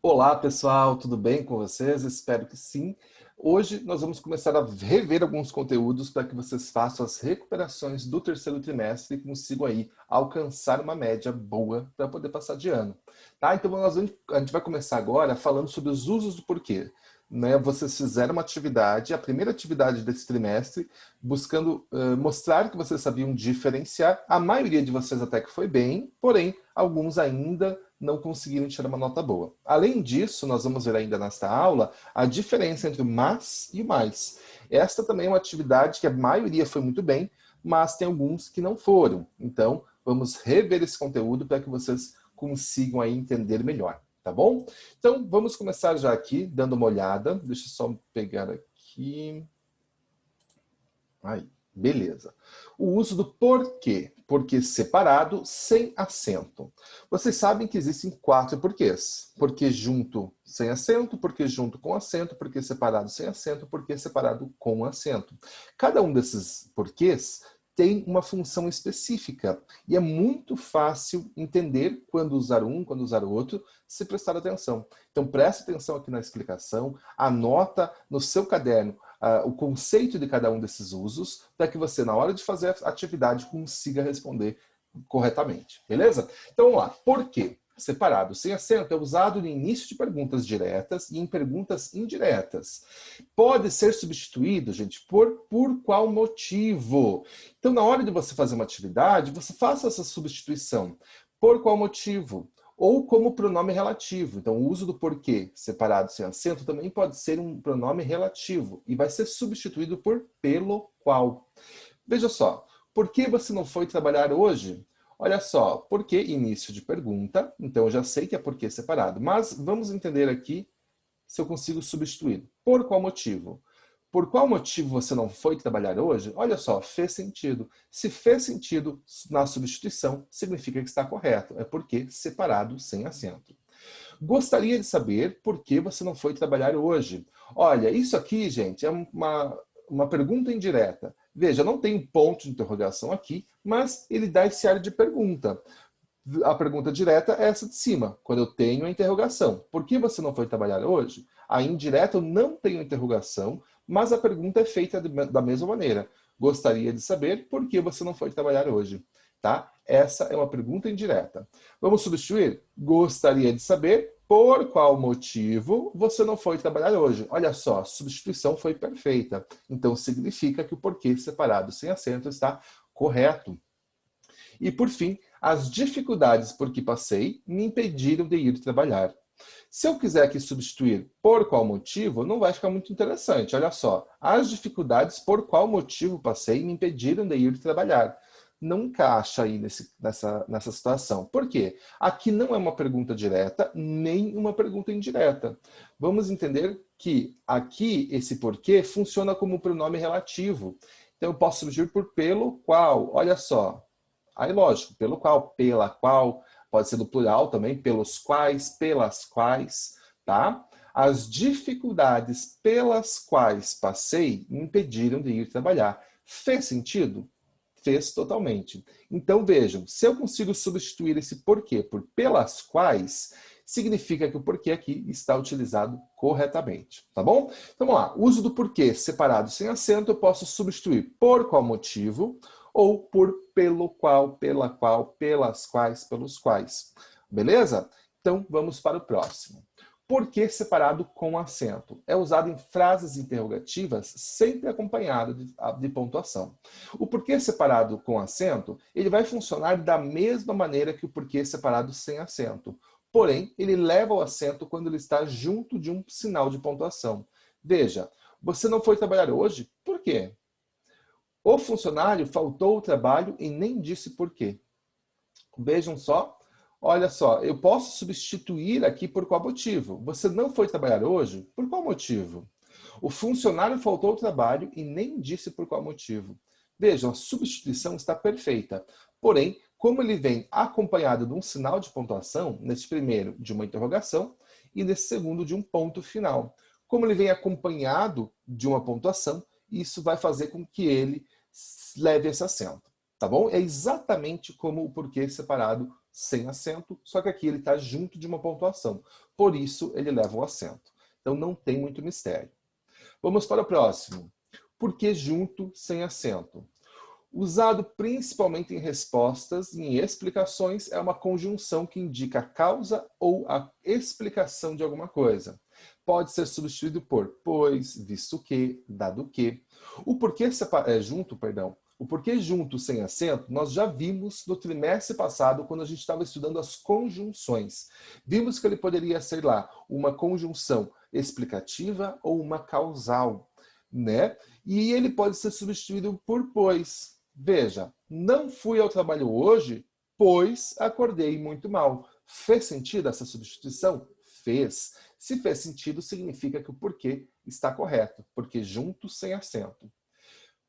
Olá, pessoal, tudo bem com vocês? Espero que sim. Hoje nós vamos começar a rever alguns conteúdos para que vocês façam as recuperações do terceiro trimestre e consigam aí alcançar uma média boa para poder passar de ano. Tá? Então a gente vai começar agora falando sobre os usos do porquê. Né? Vocês fizeram uma atividade, a primeira atividade desse trimestre, buscando mostrar que vocês sabiam diferenciar. A maioria de vocês até que foi bem, porém, alguns ainda não conseguiram tirar uma nota boa. Além disso, nós vamos ver ainda nesta aula a diferença entre o mas e o mais. Esta também é uma atividade que a maioria foi muito bem, mas tem alguns que não foram. Então, vamos rever esse conteúdo para que vocês consigam aí entender melhor, tá bom? Então, vamos começar já aqui, dando uma olhada. Deixa eu só pegar aqui. Aí, beleza. O uso do porquê. Porquê separado, sem acento. Vocês sabem que existem 4 porquês. Porquê junto, sem acento, porquê junto com acento, porquê separado, sem acento, porquê separado com acento. Cada um desses porquês tem uma função específica. E é muito fácil entender quando usar um, quando usar o outro, se prestar atenção. Então, preste atenção aqui na explicação, anota no seu caderno o conceito de cada um desses usos, para que você, na hora de fazer a atividade, consiga responder corretamente. Beleza? Então, vamos lá. Por quê? Separado sem acento é usado no início de perguntas diretas e em perguntas indiretas. Pode ser substituído, gente, por qual motivo? Então, na hora de você fazer uma atividade, você faça essa substituição. Por qual motivo? Ou como pronome relativo. Então, o uso do porquê separado sem acento também pode ser um pronome relativo e vai ser substituído por pelo qual. Veja só, por que você não foi trabalhar hoje? Olha só, porquê início de pergunta, então eu já sei que é porquê separado, mas vamos entender aqui se eu consigo substituir. Por qual motivo? Por qual motivo você não foi trabalhar hoje? Olha só, fez sentido. Se fez sentido na substituição, significa que está correto. É porque separado, sem acento. Gostaria de saber por que você não foi trabalhar hoje. Olha, isso aqui, gente, é uma pergunta indireta. Veja, não tem um ponto de interrogação aqui, mas ele dá esse ar de pergunta. A pergunta direta é essa de cima, quando eu tenho a interrogação. Por que você não foi trabalhar hoje? A indireta eu não tenho interrogação, mas a pergunta é feita da mesma maneira. Gostaria de saber por que você não foi trabalhar hoje. Tá? Essa é uma pergunta indireta. Vamos substituir? Gostaria de saber por qual motivo você não foi trabalhar hoje. Olha só, a substituição foi perfeita. Então significa que o porquê separado sem acento está correto. E, por fim, as dificuldades por que passei me impediram de ir trabalhar. Se eu quiser aqui substituir por qual motivo, não vai ficar muito interessante. Olha só, as dificuldades por qual motivo passei me impediram de ir trabalhar. Não encaixa aí nessa situação. Por quê? Aqui não é uma pergunta direta, nem uma pergunta indireta. Vamos entender que aqui esse porquê funciona como pronome relativo. Então eu posso substituir por pelo qual. Olha só. Aí, lógico, pelo qual, pela qual, pode ser no plural também, pelos quais, pelas quais, tá? As dificuldades pelas quais passei me impediram de ir trabalhar. Fez sentido? Fez totalmente. Então, vejam, se eu consigo substituir esse porquê por pelas quais, significa que o porquê aqui está utilizado corretamente, tá bom? Então, vamos lá. Uso do porquê separado sem acento, eu posso substituir por qual motivo, ou por pelo qual, pela qual, pelas quais, pelos quais. Beleza? Então, vamos para o próximo. Porquê separado com acento? É usado em frases interrogativas, sempre acompanhado de pontuação. O porquê separado com acento, ele vai funcionar da mesma maneira que o porquê separado sem acento. Porém, ele leva o acento quando ele está junto de um sinal de pontuação. Veja, você não foi trabalhar hoje? Por quê? O funcionário faltou ao trabalho e nem disse por quê. Vejam só, olha só, eu posso substituir aqui por qual motivo? Você não foi trabalhar hoje? Por qual motivo? O funcionário faltou ao trabalho e nem disse por qual motivo. Vejam, a substituição está perfeita. Porém, como ele vem acompanhado de um sinal de pontuação, nesse primeiro de uma interrogação e nesse segundo de um ponto final. Como ele vem acompanhado de uma pontuação, isso vai fazer com que ele leve esse acento, tá bom? É exatamente como o porquê separado sem acento, só que aqui ele está junto de uma pontuação. Por isso, ele leva o acento. Então, não tem muito mistério. Vamos para o próximo. Por que junto sem acento? Usado principalmente em respostas e em explicações, é uma conjunção que indica a causa ou a explicação de alguma coisa. Pode ser substituído por pois, visto que, dado que. O porquê junto, perdão. O porquê junto sem acento, nós já vimos no trimestre passado, quando a gente estava estudando as conjunções. Vimos que ele poderia ser lá uma conjunção explicativa ou uma causal, né? E ele pode ser substituído por pois. Veja, não fui ao trabalho hoje, pois acordei muito mal. Fez sentido essa substituição? Fez. Se fez sentido, significa que o porquê está correto, porque junto sem acento.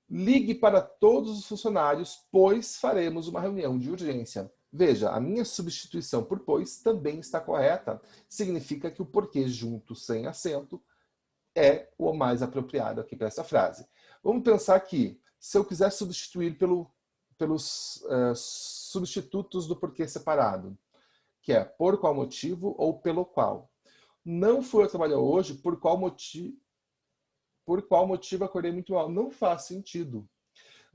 Ligue para todos os funcionários, pois faremos uma reunião de urgência. Veja, a minha substituição por pois também está correta. Significa que o porquê junto sem acento é o mais apropriado aqui para essa frase. Vamos pensar que, se eu quiser substituir pelos substitutos do porquê separado, que é por qual motivo ou pelo qual. Não fui ao trabalho hoje, por qual motivo acordei muito mal. Não faz sentido.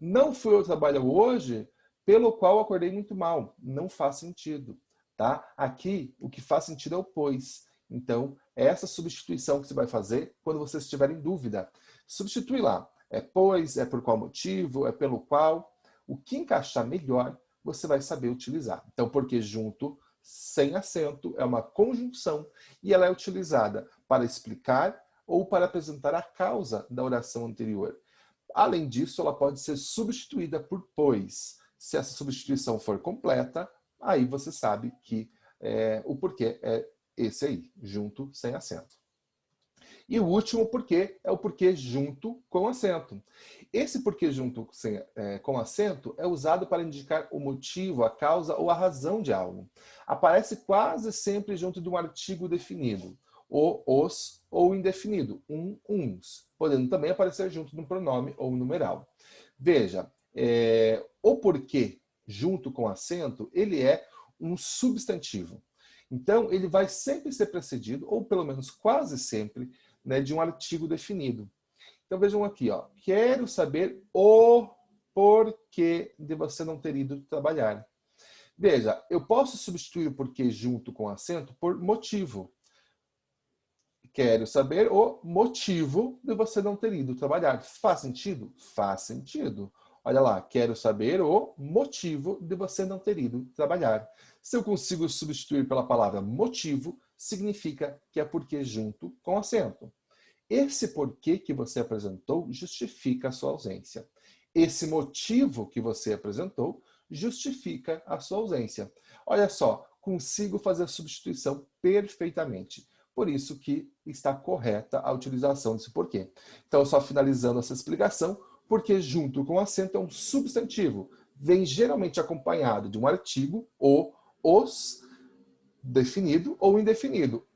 Não fui ao trabalho hoje, pelo qual acordei muito mal. Não faz sentido. Tá? Aqui, o que faz sentido é o pois. Então, é essa substituição que você vai fazer quando você estiver em dúvida. Substitui lá. É pois, é por qual motivo, é pelo qual. O que encaixar melhor, você vai saber utilizar. Então, porque junto, sem acento, é uma conjunção e ela é utilizada para explicar ou para apresentar a causa da oração anterior. Além disso, ela pode ser substituída por pois. Se essa substituição for completa, aí você sabe que o porquê é esse aí, junto, sem acento. E o último porquê é o porquê junto com acento. Esse porquê junto com acento é usado para indicar o motivo, a causa ou a razão de algo. Aparece quase sempre junto de um artigo definido, o, os ou indefinido, uns, podendo também aparecer junto de um pronome ou um numeral. Veja, o porquê junto com acento, ele é um substantivo. Então, ele vai sempre ser precedido, ou pelo menos quase sempre, né, de um artigo definido. Então, vejam aqui, ó. Quero saber o porquê de você não ter ido trabalhar. Veja, eu posso substituir o porquê junto com acento por motivo. Quero saber o motivo de você não ter ido trabalhar. Faz sentido? Faz sentido. Olha lá, quero saber o motivo de você não ter ido trabalhar. Se eu consigo substituir pela palavra motivo, significa que é porque junto com acento. Esse porquê que você apresentou justifica a sua ausência. Esse motivo que você apresentou justifica a sua ausência. Olha só, consigo fazer a substituição perfeitamente. Por isso que está correta a utilização desse porquê. Então, só finalizando essa explicação, porque junto com acento é um substantivo. Vem geralmente acompanhado de um artigo, o, os, definido ou indefinido,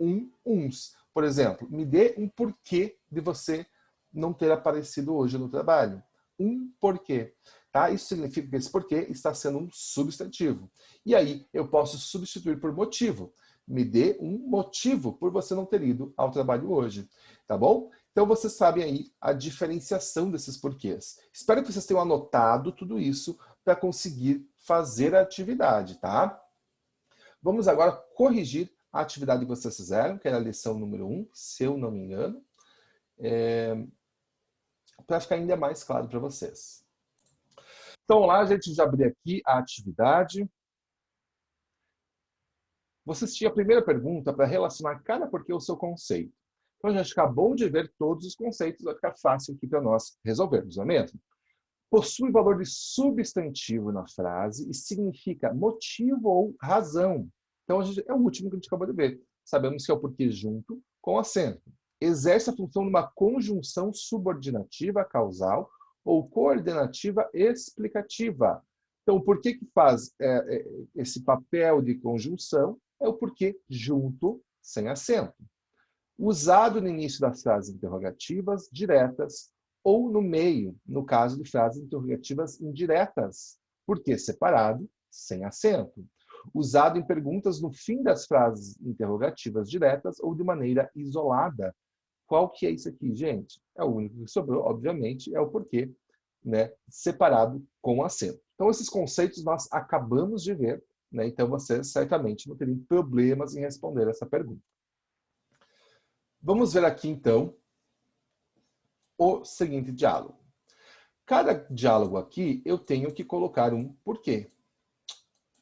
uns. Por exemplo, me dê um porquê de você não ter aparecido hoje no trabalho. Um porquê. Tá? Isso significa que esse porquê está sendo um substantivo. E aí eu posso substituir por motivo. Me dê um motivo por você não ter ido ao trabalho hoje. Tá bom? Então vocês sabem aí a diferenciação desses porquês. Espero que vocês tenham anotado tudo isso para conseguir fazer a atividade, tá? Vamos agora corrigir a atividade que vocês fizeram, que era a lição número 1, se eu não me engano, para ficar ainda mais claro para vocês. Então lá, a gente já abriu aqui a atividade. Vocês tinham a primeira pergunta para relacionar cada porquê ao seu conceito. Então, a gente acabou de ver todos os conceitos, vai ficar fácil aqui para nós resolvermos, não é mesmo? Possui valor de substantivo na frase e significa motivo ou razão. Então, é o último que a gente acabou de ver. Sabemos que é o porquê junto com acento. Exerce a função de uma conjunção subordinativa causal ou coordenativa explicativa. Então, o porquê que faz esse papel de conjunção é o porquê junto, sem acento. Usado no início das frases interrogativas diretas ou no meio, no caso de frases interrogativas indiretas. Porquê separado, sem acento. Usado em perguntas no fim das frases interrogativas diretas ou de maneira isolada. Qual que é isso aqui, gente? É o único que sobrou, obviamente, é o porquê, né, separado com acento. Então, esses conceitos nós acabamos de ver, né? Então, vocês certamente não teriam problemas em responder essa pergunta. Vamos ver aqui, então, o seguinte diálogo. Cada diálogo aqui, eu tenho que colocar um porquê.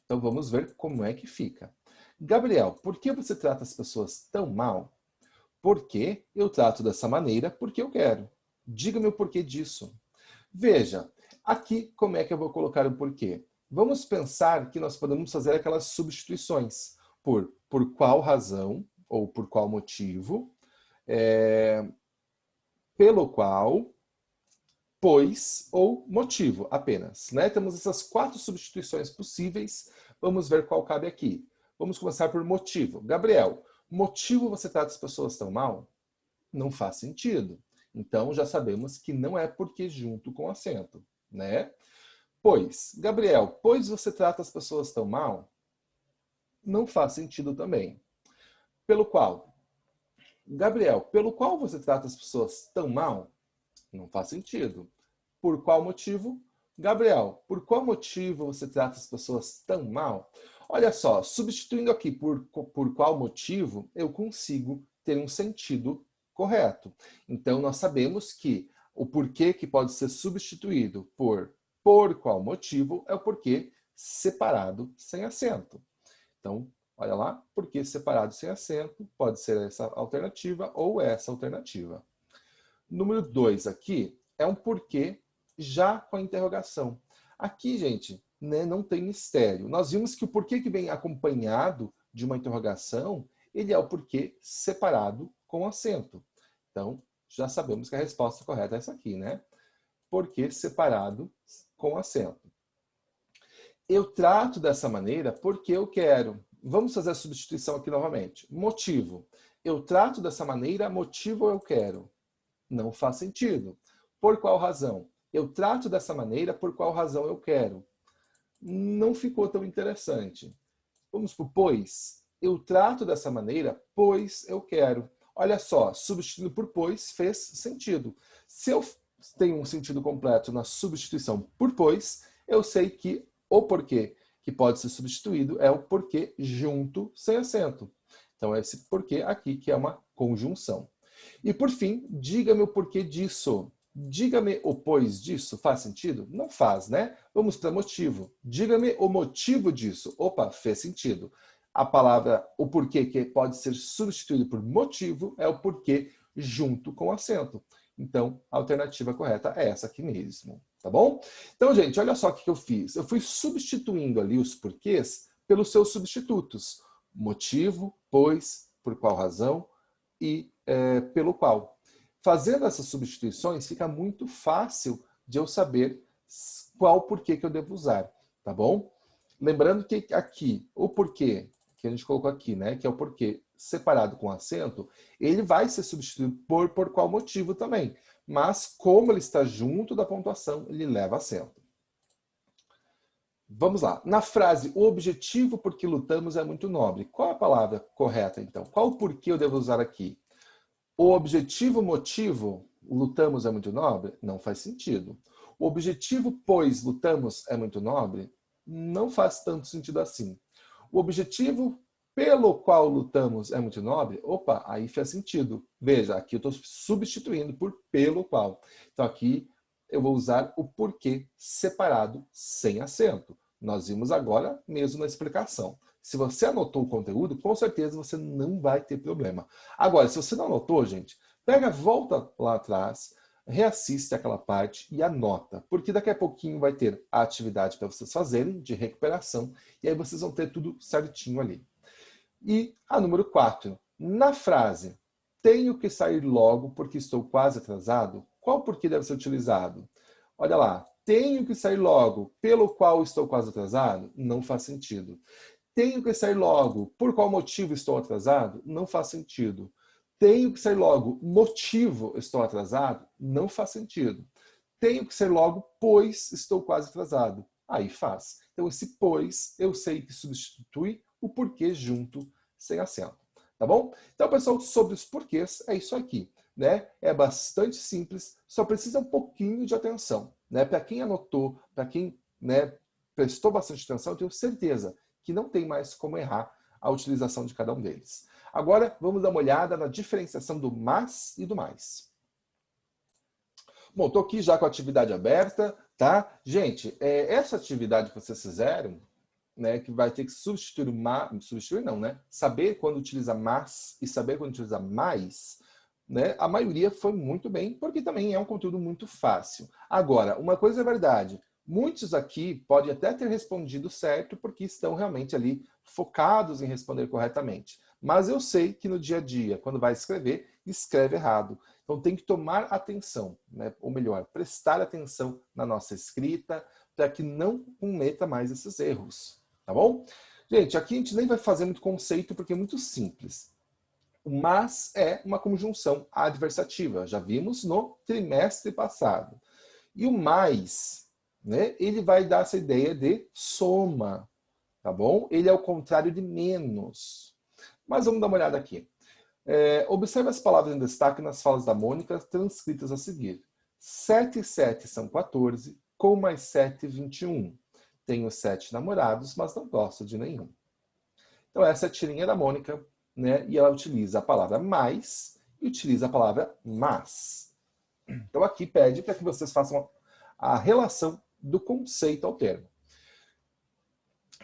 Então, vamos ver como é que fica. Gabriel, por que você trata as pessoas tão mal? Porque eu trato dessa maneira porque eu quero. Diga-me o porquê disso. Veja, aqui como é que eu vou colocar o porquê? Vamos pensar que nós podemos fazer aquelas substituições por qual razão ou por qual motivo, pelo qual, pois ou motivo apenas, né? Temos essas 4 substituições possíveis. Vamos ver qual cabe aqui. Vamos começar por motivo. Gabriel, motivo você trata as pessoas tão mal? Não faz sentido. Então, já sabemos que não é porque junto com acento, né? Pois, Gabriel, pois você trata as pessoas tão mal? Não faz sentido também. Pelo qual? Gabriel, pelo qual você trata as pessoas tão mal? Não faz sentido. Por qual motivo? Gabriel, por qual motivo você trata as pessoas tão mal? Olha só, substituindo aqui por qual motivo, eu consigo ter um sentido correto. Então, nós sabemos que o porquê que pode ser substituído por qual motivo é o porquê separado sem acento. Então, olha lá, porquê separado sem acento, pode ser essa alternativa ou essa alternativa. Número 2 aqui é um porquê já com a interrogação. Aqui, gente, né, não tem mistério. Nós vimos que o porquê que vem acompanhado de uma interrogação, ele é o porquê separado com acento. Então, já sabemos que a resposta correta é essa aqui, né? Porquê separado com acento. Eu trato dessa maneira porque eu quero. Vamos fazer a substituição aqui novamente. Motivo. Eu trato dessa maneira, motivo eu quero. Não faz sentido. Por qual razão? Eu trato dessa maneira, por qual razão eu quero? Não ficou tão interessante. Vamos para o pois. Eu trato dessa maneira, pois eu quero. Olha só, substituindo por pois fez sentido. Se eu tenho um sentido completo na substituição por pois, eu sei que o porquê que pode ser substituído é o porquê junto sem acento. Então, é esse porquê aqui que é uma conjunção. E por fim, diga-me o porquê disso. Diga-me o pois disso. Faz sentido? Não faz, né? Vamos para motivo. Diga-me o motivo disso. Opa, fez sentido. A palavra, o porquê que pode ser substituído por motivo é o porquê junto com acento. Então, a alternativa correta é essa aqui mesmo, tá bom? Então, gente, olha só o que eu fiz. Eu fui substituindo ali os porquês pelos seus substitutos. Motivo, pois, por qual razão e pelo qual. Fazendo essas substituições, fica muito fácil de eu saber qual porquê que eu devo usar, tá bom? Lembrando que aqui, o porquê, que a gente colocou aqui, né, que é o porquê separado com acento, ele vai ser substituído por qual motivo também. Mas, como ele está junto da pontuação, ele leva acento. Vamos lá. Na frase, o objetivo por que lutamos é muito nobre. Qual é a palavra correta, então? Qual o porquê eu devo usar aqui? O objetivo motivo, lutamos é muito nobre? Não faz sentido. O objetivo, pois lutamos é muito nobre? Não faz tanto sentido assim. O objetivo pelo qual lutamos é muito nobre? Opa, aí faz sentido. Veja, aqui eu estou substituindo por pelo qual. Então aqui eu vou usar o porquê separado sem acento. Nós vimos agora mesmo na explicação. Se você anotou o conteúdo, com certeza você não vai ter problema. Agora, se você não anotou, gente, pega, volta lá atrás, reassiste aquela parte e anota, porque daqui a pouquinho vai ter a atividade para vocês fazerem de recuperação e aí vocês vão ter tudo certinho ali. E a número 4, na frase, tenho que sair logo porque estou quase atrasado, qual porquê deve ser utilizado? Olha lá, tenho que sair logo, pelo qual estou quase atrasado? Não faz sentido. Tenho que sair logo. Por qual motivo estou atrasado? Não faz sentido. Tenho que sair logo. Motivo estou atrasado? Não faz sentido. Tenho que sair logo, pois estou quase atrasado. Aí faz. Então, esse pois, eu sei que substitui o porquê junto, sem acento. Tá bom? Então, pessoal, sobre os porquês, é isso aqui, né? É bastante simples, só precisa um pouquinho de atenção, né? Para quem anotou, para quem, né, prestou bastante atenção, eu tenho certeza que não tem mais como errar a utilização de cada um deles. Agora, vamos dar uma olhada na diferenciação do mas e do mais. Bom, estou aqui já com a atividade aberta, tá? Gente, essa atividade que vocês fizeram, né, que vai ter que substituir o mas, substituir não, né? Saber quando utiliza mas e saber quando utiliza mais, né? A maioria foi muito bem, porque também é um conteúdo muito fácil. Agora, uma coisa é verdade, muitos aqui podem até ter respondido certo, porque estão realmente ali focados em responder corretamente. Mas eu sei que no dia a dia, quando vai escrever, escreve errado. Então tem que tomar atenção, né? Ou melhor, prestar atenção na nossa escrita, para que não cometa mais esses erros. Tá bom? Gente, aqui a gente nem vai fazer muito conceito, porque é muito simples. O mas é uma conjunção adversativa. Já vimos no trimestre passado. E o mais, né, ele vai dar essa ideia de soma. Tá bom? Ele é o contrário de menos. Mas vamos dar uma olhada aqui. Observe as palavras em destaque nas falas da Mônica, transcritas a seguir. 7 e 7 são 14, com mais 7, 21. Tenho 7 namorados, mas não gosto de nenhum. Então essa é a tirinha da Mônica, né? E ela utiliza a palavra mais e utiliza a palavra mas. Então aqui pede para que vocês façam a relação do conceito ao termo.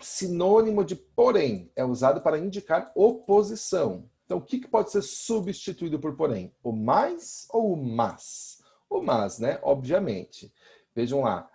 Sinônimo de porém é usado para indicar oposição. Então, o que pode ser substituído por porém? O mais ou o mas? O mas, né? Obviamente. Vejam lá.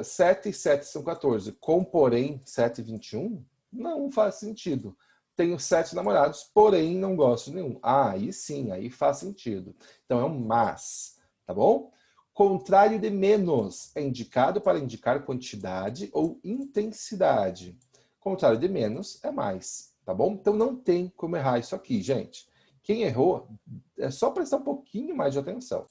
7 e 7 são 14. Com porém 7 e 21? Não faz sentido. Tenho 7 namorados, porém não gosto de nenhum. Ah, aí sim, aí faz sentido. Então, é um mas. Tá bom? Contrário de menos é indicado para indicar quantidade ou intensidade. Contrário de menos é mais, tá bom? Então não tem como errar isso aqui, gente. Quem errou, é só prestar um pouquinho mais de atenção.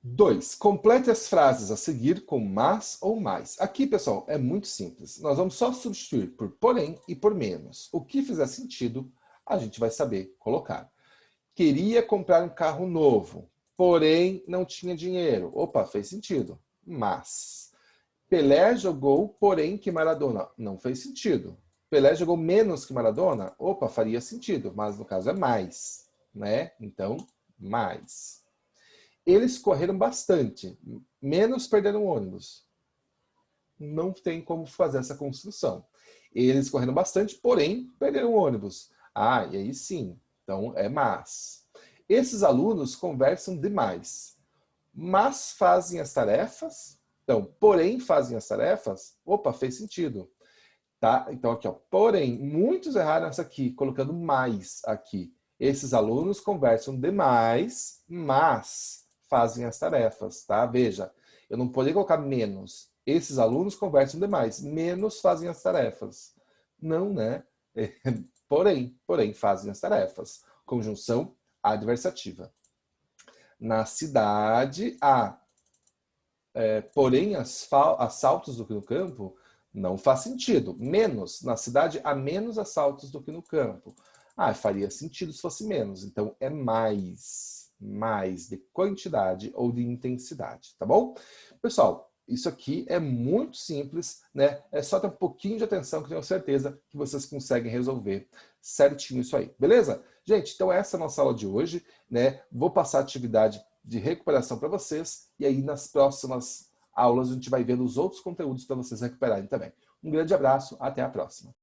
2. Complete as frases a seguir com mas ou mais. Aqui, pessoal, é muito simples. Nós vamos só substituir por porém e por menos. O que fizer sentido, a gente vai saber colocar. Queria comprar um carro novo, porém não tinha dinheiro. Opa, fez sentido. Mas. Pelé jogou, porém que Maradona. Não fez sentido. Pelé jogou menos que Maradona? Opa, faria sentido. Mas no caso é mais, né? Então, mais. Eles correram bastante. Menos perderam ônibus. Não tem como fazer essa construção. Eles correram bastante, porém perderam ônibus. Ah, e aí sim. Então, é mas. Esses alunos conversam demais, mas fazem as tarefas. Então, porém fazem as tarefas. Opa, fez sentido. Tá? Então, aqui, ó. Porém, muitos erraram essa aqui, colocando mais aqui. Esses alunos conversam demais, mas fazem as tarefas, tá? Veja, eu não poderia colocar menos. Esses alunos conversam demais, menos fazem as tarefas. Não, né? Porém, fazem as tarefas. Conjunção adversativa. Na cidade, há, porém, assaltos do que no campo, não faz sentido. Menos, na cidade, há menos assaltos do que no campo. Ah, faria sentido se fosse menos. Então, é mais de quantidade ou de intensidade, tá bom? Pessoal, isso aqui é muito simples, né? É só ter um pouquinho de atenção que eu tenho certeza que vocês conseguem resolver certinho isso aí, beleza? Gente, então essa é a nossa aula de hoje, né? Vou passar a atividade de recuperação para vocês e aí nas próximas aulas a gente vai ver os outros conteúdos para vocês recuperarem também. Um grande abraço, até a próxima.